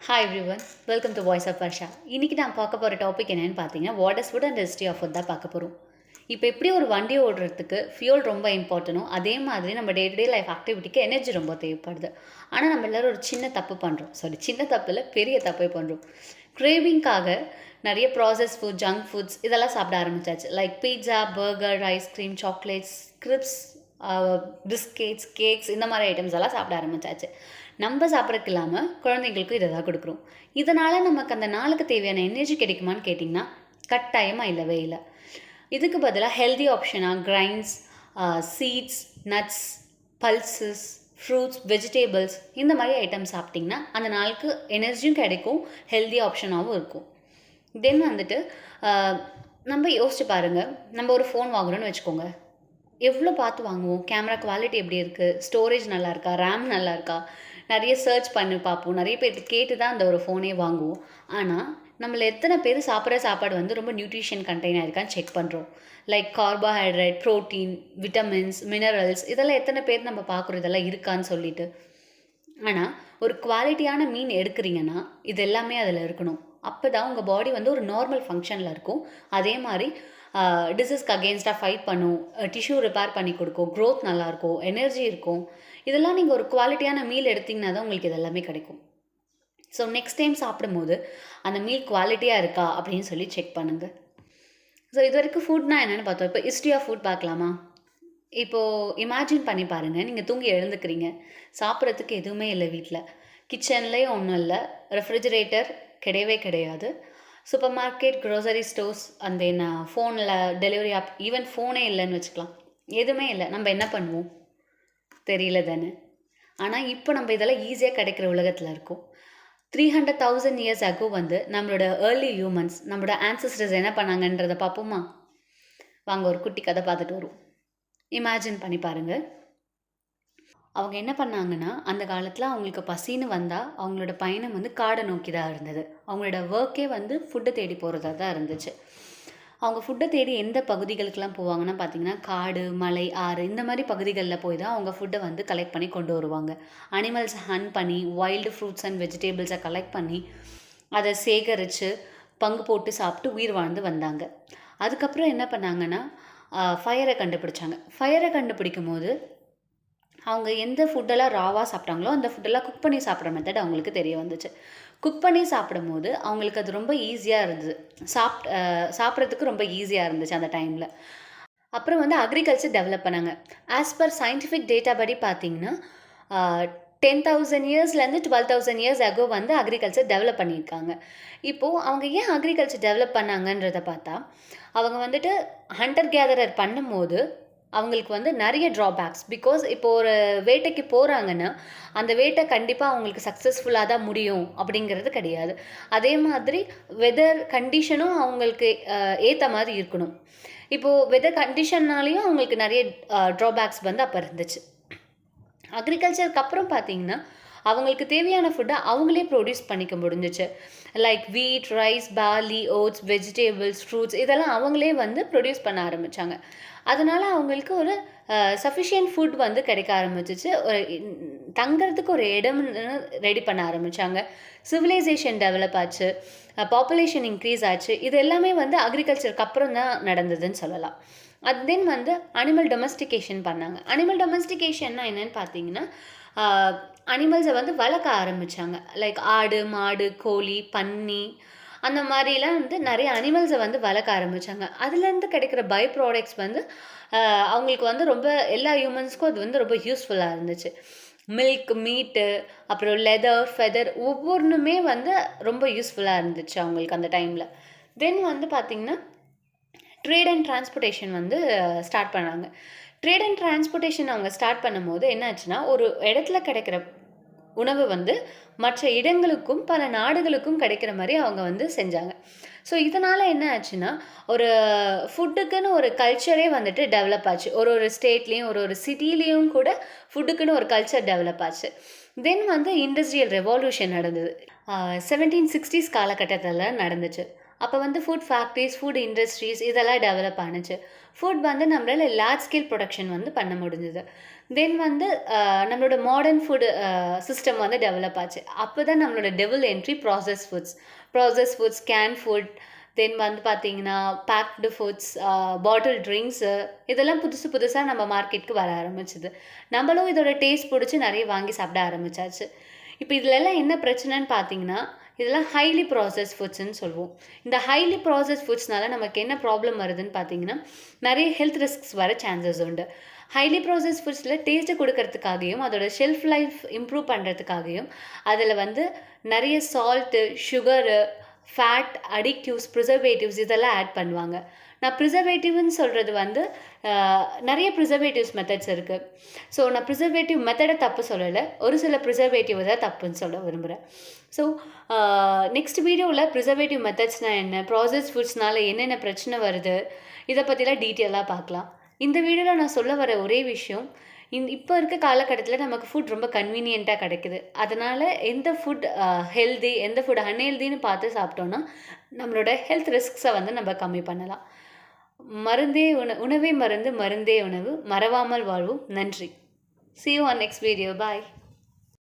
Hi everyone, welcome to voice of Varsha. இன்றைக்கி நான் பார்க்க போகிற டாபிக் என்னென்னு பார்த்தீங்கன்னா, what is food and history of food தான் பார்க்க போகிறோம். இப்போ எப்படி ஒரு வண்டி ஓடுறதுக்கு ஃபியூல் ரொம்ப இம்பார்ட்டனோ, அதே மாதிரி நம்ம டே டு டே லைஃப் ஆக்டிவிட்டிக்கு எனர்ஜி ரொம்ப தேவைப்படுது. ஆனால் நம்ம எல்லோரும் ஒரு சின்ன தப்பு பண்ணுறோம். சின்ன தப்பு இல்லை, பெரிய தப்பே பண்ணுறோம். கிரேவிங்காக நிறைய ப்ராசஸ் ஃபுட், ஜங்க் ஃபுட்ஸ் இதெல்லாம் சாப்பிட ஆரம்பிச்சாச்சு. Like pizza, burger, ice cream, chocolates, crisps, biscuits, cakes இந்த மாதிரி ஐட்டம்ஸ் எல்லாம் சாப்பிட ஆரம்பிச்சாச்சு. நம்ம சாப்பிட்றதுக்கு இல்லாமல் குழந்தைங்களுக்கும் இதை தான் கொடுக்குறோம். இதனால் நமக்கு அந்த நாளுக்கு தேவையான எனர்ஜி கிடைக்குமான்னு கேட்டிங்கன்னா கட்டாயமாக இல்லவே இல்லை. இதுக்கு பதிலாக ஹெல்தி ஆப்ஷனாக grains, seeds, nuts, pulses, fruits, vegetables இந்த மாதிரி ஐட்டம் சாப்பிட்டிங்கன்னா அந்த நாளுக்கு எனர்ஜியும் கிடைக்கும், ஹெல்தி ஆப்ஷனாகவும் இருக்கும். தென் வந்துட்டு நம்ம யோசிச்சு பாருங்கள், நம்ம ஒரு ஃபோன் வாங்குகிறோன்னு வச்சுக்கோங்க. எவ்வளோ பார்த்து வாங்குவோம்? கேமரா குவாலிட்டி எப்படி இருக்குது, ஸ்டோரேஜ் நல்லா இருக்கா, ரேம் நல்லா இருக்கா, நிறைய சர்ச் பண்ணி பார்ப்போம். நிறைய பேர் கேட்டு தான் அந்த ஒரு ஃபோனே வாங்குவோம். ஆனால் நம்மள எத்தனை பேர் சாப்பிட்ற சாப்பாடு வந்து ரொம்ப நியூட்ரிஷன் கண்டெய்னாக இருக்கான்னு செக் பண்ணுறோம். Like carbohydrate, protein, vitamins, minerals இதெல்லாம் எத்தனை பேர் நம்ம பார்க்குறோம் இதெல்லாம் இருக்கான்னு சொல்லிட்டு. ஆனால் ஒரு குவாலிட்டியான மீன் எடுக்கிறீங்கன்னா இது எல்லாமே அதில் இருக்கணும். அப்போ தான் உங்கள் பாடி வந்து ஒரு நார்மல் ஃபங்க்ஷனில் இருக்கும். அதே மாதிரி டிசீஸ்க்கு அகெயின்ஸ்டாக ஃபைட் பண்ணும், டிஷ்யூ ரிப்பேர் பண்ணி கொடுக்கும், க்ரோத் நல்லாயிருக்கும், எனர்ஜி இருக்கும். இதெல்லாம் நீங்கள் ஒரு குவாலிட்டியான மீல் எடுத்திங்கன்னா தான் உங்களுக்கு இதெல்லாமே கிடைக்கும். ஸோ நெக்ஸ்ட் டைம் சாப்பிடும்போது அந்த மீல் குவாலிட்டியாக இருக்கா அப்படின்னு சொல்லி செக் பண்ணுங்கள். ஸோ இது வரைக்கும் ஃபுட்னா என்னென்னு பார்த்தோம். இப்போ ஹிஸ்ட்ரி ஆஃப் ஃபுட் பார்க்கலாமா? இப்போது இமேஜின் பண்ணி பாருங்கள், நீங்கள் தூங்கி எழுந்துக்கிறீங்க, சாப்பிட்றதுக்கு எதுவுமே இல்லை வீட்டில், கிச்சன்லேயும் ஒன்றும் இல்லை, ரெஃப்ரிஜரேட்டர் கிடையவே கிடையாது, super market, grocery stores, and then ஃபோனில் டெலிவரி ஆப், ஈவன் ஃபோனே இல்லைன்னு வச்சுக்கலாம், எதுவுமே இல்லை. நம்ம என்ன பண்ணுவோம்? தெரியல தானே. ஆனால் இப்போ நம்ம இதெல்லாம் ஈஸியாக கிடைக்கிற உலகத்தில் இருக்கோம். 300,000 இயர்ஸ் அகோ வந்து நம்மளோட ஏர்லி ஹியூமன்ஸ், நம்மளோட ஆன்சஸ்டர்ஸ் என்ன பண்ணாங்கன்றதை பார்ப்போமா? வாங்க ஒரு குட்டி கதை பார்த்துட்டு வருவோம். இமேஜின் பண்ணி பாருங்கள். அவங்க என்ன பண்ணாங்கன்னா, அந்த காலத்தில் அவங்களுக்கு பசின்னு வந்தால் அவங்களோட பயணம் வந்து காடை நோக்கி தான் இருந்தது. அவங்களோட ஒர்க்கே வந்து ஃபுட்டை தேடி போகிறதா தான் இருந்துச்சு. அவங்க ஃபுட்டை தேடி எந்த பகுதிகளுக்கெல்லாம் போவாங்கன்னா பார்த்தீங்கன்னா, காடு, மலை, ஆறு இந்த மாதிரி பகுதிகளில் போய் தான் அவங்க ஃபுட்டை வந்து கலெக்ட் பண்ணி கொண்டு வருவாங்க. அனிமல்ஸ் ஹண்ட் பண்ணி, வைல்டு ஃப்ரூட்ஸ் அண்ட் வெஜிடேபிள்ஸை கலெக்ட் பண்ணி அதை சேகரித்து பங்கு போட்டு சாப்பிட்டு உயிர் வாழ்ந்து வந்தாங்க. அதுக்கப்புறம் என்ன பண்ணாங்கன்னா, ஃபயரை கண்டுபிடிச்சாங்க. ஃபயரை கண்டுபிடிக்கும் போது அவங்க எந்த ஃபுட்டெல்லாம் ராவாக சாப்பிட்டாங்களோ அந்த ஃபுட்டெல்லாம் குக் பண்ணி சாப்பிட்ற மெத்தட் அவங்களுக்கு தெரிய வந்துச்சு. குக் பண்ணி சாப்பிடும் போது அவங்களுக்கு அது ரொம்ப ஈஸியாக இருந்தது, சாப்பிட்றதுக்கு ரொம்ப ஈஸியாக இருந்துச்சு அந்த டைமில். அப்புறம் வந்து அக்ரிகல்ச்சர் டெவலப் பண்ணாங்க. ஆஸ் பர் சயின்டிஃபிக் டேட்டா படி பார்த்திங்கன்னா 10,000 இயர்ஸ்லேருந்து 12,000 இயர்ஸ் அகோ வந்து அக்ரிகல்ச்சர் டெவலப் பண்ணியிருக்காங்க. இப்போது அவங்க ஏன் அக்ரிகல்ச்சர் டெவலப் பண்ணாங்கன்றதை பார்த்தா, அவங்க வந்துட்டு ஹண்டர் கேதரர் பண்ணும்போது அவங்களுக்கு வந்து நிறைய ட்ராபேக்ஸ். பிகாஸ் இப்போது ஒரு வேட்டைக்கு போகிறாங்கன்னா அந்த வேட்டை கண்டிப்பாக அவங்களுக்கு சக்ஸஸ்ஃபுல்லாக தான் முடியும் அப்படிங்கிறது கிடையாது. அதே மாதிரி வெதர் கண்டிஷனும் அவங்களுக்கு ஏற்ற மாதிரி இருக்கணும். இப்போது வெதர் கண்டிஷன்னாலேயும் அவங்களுக்கு நிறைய ட்ராபேக்ஸ் வந்து அப்போ இருந்துச்சு. அக்ரிகல்ச்சருக்கு அப்புறம் பார்த்திங்கன்னா அவங்களுக்கு தேவையான ஃபுட்டை அவங்களே ப்ரொடியூஸ் பண்ணிக்க முடிஞ்சிச்சு. Like wheat, rice, barley, oats, vegetables, fruits இதெல்லாம் அவங்களே வந்து ப்ரொடியூஸ் பண்ண ஆரம்பித்தாங்க. அதனால் அவங்களுக்கு ஒரு சஃபிஷியன்ட் ஃபுட் வந்து கிடைக்க ஆரம்பிச்சிச்சு. தங்கிறதுக்கு ஒரு இடம் ரெடி பண்ண ஆரம்பித்தாங்க. சிவிலைசேஷன் டெவலப் ஆச்சு, பாப்புலேஷன் இன்க்ரீஸ் ஆச்சு. இது எல்லாமே வந்து அக்ரிகல்ச்சருக்கு அப்புறம் தான் நடந்ததுன்னு சொல்லலாம். அது தென் வந்து அனிமல் டொமஸ்டிகேஷன் பண்ணாங்க. அனிமல் டொமஸ்டிகேஷன்னா என்னென்னு பார்த்தீங்கன்னா, அனிமல்ஸை வந்து வளர்க்க ஆரம்பித்தாங்க. லைக் ஆடு, மாடு, கோழி, பன்னி அந்த மாதிரிலாம் வந்து நிறைய அனிமல்ஸை வந்து வளர்க்க ஆரம்பித்தாங்க. அதுலேருந்து கிடைக்கிற பை ப்ராடக்ட்ஸ் வந்து அவங்களுக்கு வந்து ரொம்ப எல்லா ஹியூமன்ஸ்க்கும் அது வந்து ரொம்ப யூஸ்ஃபுல்லாக இருந்துச்சு. மில்க், மீட்டு, அப்புறம் லெதர், ஃபெதர் ஒவ்வொன்றுமே வந்து ரொம்ப யூஸ்ஃபுல்லாக இருந்துச்சு அவங்களுக்கு அந்த டைமில். தென் வந்து பார்த்திங்கன்னா ட்ரேட் அண்ட் டிரான்ஸ்போர்ட்டேஷன் வந்து ஸ்டார்ட் பண்ணாங்க. ட்ரேட் அண்ட் டிரான்ஸ்போர்ட்டேஷன் அவங்க ஸ்டார்ட் பண்ணும்போது என்ன ஆச்சுன்னா, ஒரு இடத்துல கிடைக்கிற உணவு வந்து மற்ற இடங்களுக்கும் பல நாடுகளுக்கும் கிடைக்கிற மாதிரி அவங்க வந்து செஞ்சாங்க. ஸோ இதனால் என்ன ஆச்சுன்னா, ஒரு ஃபுட்டுக்குன்னு ஒரு கல்ச்சரே வந்துட்டு டெவலப் ஆச்சு. ஒரு ஒரு ஸ்டேட்லேயும் ஒரு ஒரு சிட்டிலேயும் கூட ஃபுட்டுக்குன்னு ஒரு கல்ச்சர் டெவலப் ஆச்சு. தென் வந்து இண்டஸ்ட்ரியல் ரெவல்யூஷன் நடந்தது. 1760s காலகட்டத்தில் நடந்துச்சு. அப்போ வந்து ஃபுட் ஃபேக்ட்ரிஸ், ஃபுட் இண்டஸ்ட்ரீஸ் இதெல்லாம் டெவலப் ஆணுச்சு. ஃபுட் வந்து நம்மளால் லார்ஜ் ஸ்கேல் ப்ரொடக்ஷன் வந்து பண்ண முடிஞ்சுது. தென் வந்து நம்மளோட மாடர்ன் ஃபுட் சிஸ்டம் வந்து டெவலப் ஆச்சு. அப்போ தான் நம்மளோட devil entry process foods, can food, then வந்து பார்த்தீங்கன்னா பேக்டு ஃபுட்ஸ், பாட்டில் ட்ரிங்க்ஸு, இதெல்லாம் புதுசு புதுசாக நம்ம மார்க்கெட்டுக்கு வர ஆரம்பிச்சுது. நம்மளும் இதோட டேஸ்ட் பிடிச்சி நிறைய வாங்கி சாப்பிட ஆரம்பிச்சாச்சு. இப்போ இதுலலாம் என்ன பிரச்சனைன்னு பார்த்தீங்கன்னா, இதெல்லாம் ஹைலி ப்ராசஸ் ஃபுட்ஸ்ன்னு சொல்லுவோம். இந்த ஹைலி ப்ராசஸ் ஃபுட்ஸ்னால நமக்கு என்ன ப்ராப்ளம் வருதுன்னு பார்த்தீங்கன்னா, நிறைய ஹெல்த் ரிஸ்க்ஸ் வர சான்சஸ் உண்டு. ஹைலி ப்ராசஸ் ஃபுட்ஸில் டேஸ்ட்டு கொடுக்கறதுக்காகவும் அதோட ஷெல்ஃப் லைஃப் இம்ப்ரூவ் பண்ணுறதுக்காகவும் அதில் வந்து நிறைய salt, sugar, fat, additives, preservatives இதெல்லாம் ஆட் பண்ணுவாங்க. நான் ப்ரிசர்வேட்டிவ்னு சொல்கிறது வந்து நிறைய ப்ரிசர்வேட்டிவ்ஸ் மெத்தட்ஸ் இருக்குது. ஸோ நான் ப்ரிசர்வேட்டிவ் மெத்தடை தப்பு சொல்லலை, ஒரு சில ப்ரிசர்வேட்டிவ் தான் தப்புன்னு சொல்ல விரும்புகிறேன். ஸோ நெக்ஸ்ட் வீடியோவில் ப்ரிசர்வேட்டிவ் மெத்தட்ஸ்னால் என்ன, ப்ராசஸ் ஃபுட்ஸ்னால என்னென்ன பிரச்சனை வருது, இதை பற்றிலாம் டீட்டெயிலாக பார்க்கலாம். இந்த வீடியோவில் நான் சொல்ல வர ஒரே விஷயம், இப்போ இருக்க காலகட்டத்தில் நமக்கு ஃபுட் ரொம்ப கன்வீனியண்ட்டாக கிடைக்குது. அதனால் எந்த ஃபுட் ஹெல்தி, எந்த ஃபுட் அன்ஹெல்தின்னு பார்த்து சாப்பிட்டோன்னா நம்மளோட ஹெல்த் ரிஸ்க்ஸை வந்து நம்ம கம்மி பண்ணலாம். உணவே மருந்து, மருந்தே உணவு. மறவாமல் வாழ்வோம். நன்றி. See you on next video. Bye.